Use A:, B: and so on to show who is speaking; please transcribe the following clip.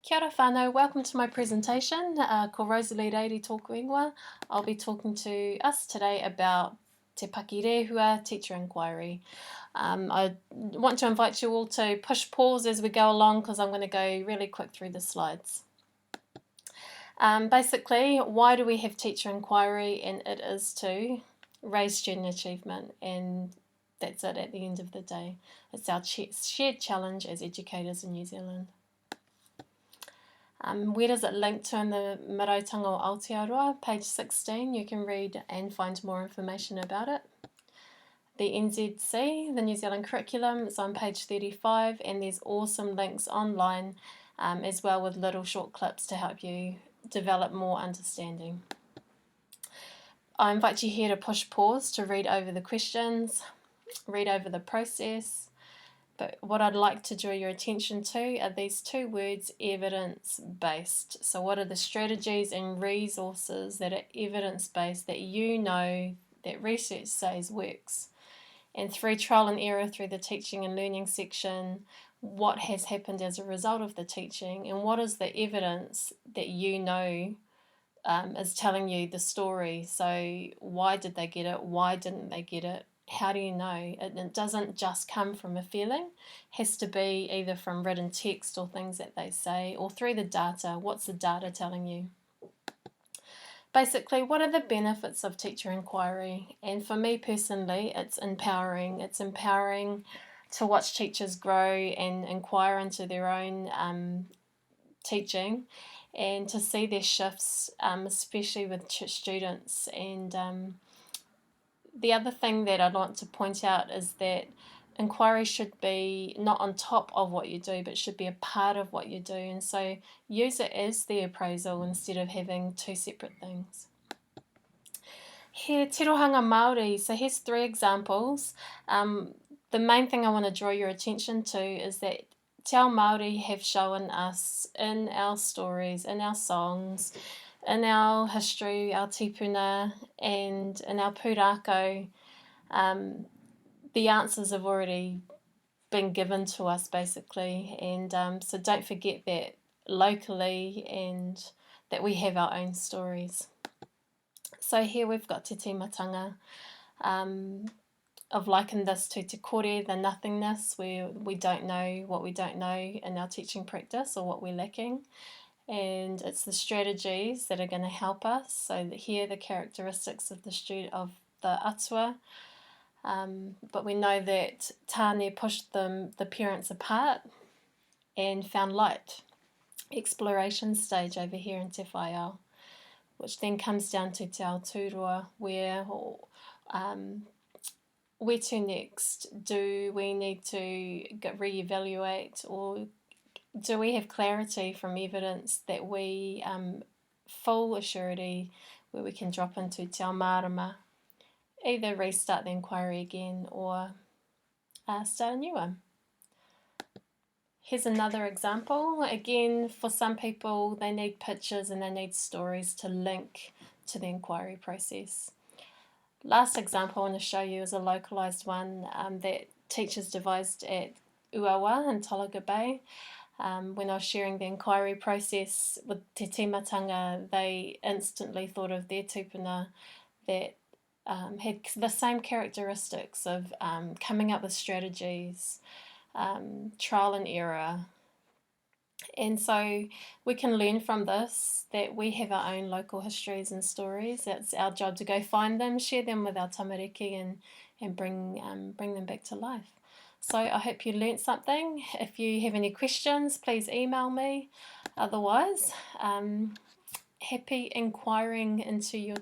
A: Kia ora whānau, welcome to my presentation. Ko Rosalie Reiri tōku ingoa. I'll be talking to us today about te pakirehua teacher inquiry. I want to invite you all to push pause as we go along because I'm going to go really quick through the slides. Basically, why do we have teacher inquiry? And it is to raise student achievement, and that's it at the end of the day. It's our shared challenge as educators in New Zealand. Where does it link to in the Marautanga o Aotearoa? Page 16, you can read and find more information about it. The NZC, the New Zealand curriculum, is on page 35, and there's awesome links online as well with little short clips to help you develop more understanding. I invite you here to push pause to read over the questions, read over the process. But what I'd like to draw your attention to are these two words, evidence-based. So what are the strategies and resources that are evidence-based that you know that research says works? And through trial and error through the teaching and learning section, what has happened as a result of the teaching, and what is the evidence that you know is telling you the story? So why did they get it? Why didn't they get it? How do you know? It doesn't just come from a feeling. It has to be either from written text or things that they say, or through the data. What's the data telling you? Basically, what are the benefits of teacher inquiry? And for me personally, it's empowering. It's empowering to watch teachers grow and inquire into their own teaching, and to see their shifts, especially with students. And the other thing that I'd want to point out is that inquiry should be not on top of what you do, but should be a part of what you do. And so use it as the appraisal instead of having two separate things. He tirohanga Māori. So here's 3 examples. The main thing I want to draw your attention to is that te ao Māori have shown us in our stories, in our songs, in our history, our tipuna, and in our pūrākau, the answers have already been given to us, basically. And so don't forget that locally, and that we have our own stories. So here we've got te timatanga. I've likened this to te kore, the nothingness, where we don't know what we don't know in our teaching practice or what we're lacking. And it's the strategies that are going to help us. So here are the characteristics of the atua. But we know that Tāne pushed the parents apart and found light. Exploration stage over here in te whaiao, which then comes down to te ao tūroa, where to next? Do we need to re-evaluate, or do we have clarity from evidence that we full assurity where we can drop into te ao marama, either restart the inquiry again or start a new one? Here's another example. Again, for some people, they need pictures and they need stories to link to the inquiry process. Last example I want to show you is a localised one that teachers devised at Uawa in Tolaga Bay. When I was sharing the inquiry process with te timatanga, they instantly thought of their tupuna that had the same characteristics of coming up with strategies, trial and error. And so we can learn from this that we have our own local histories and stories. It's our job to go find them, share them with our tamariki, and bring them back to life. So I hope you learnt something. If you have any questions, please email me. Otherwise, happy inquiring into your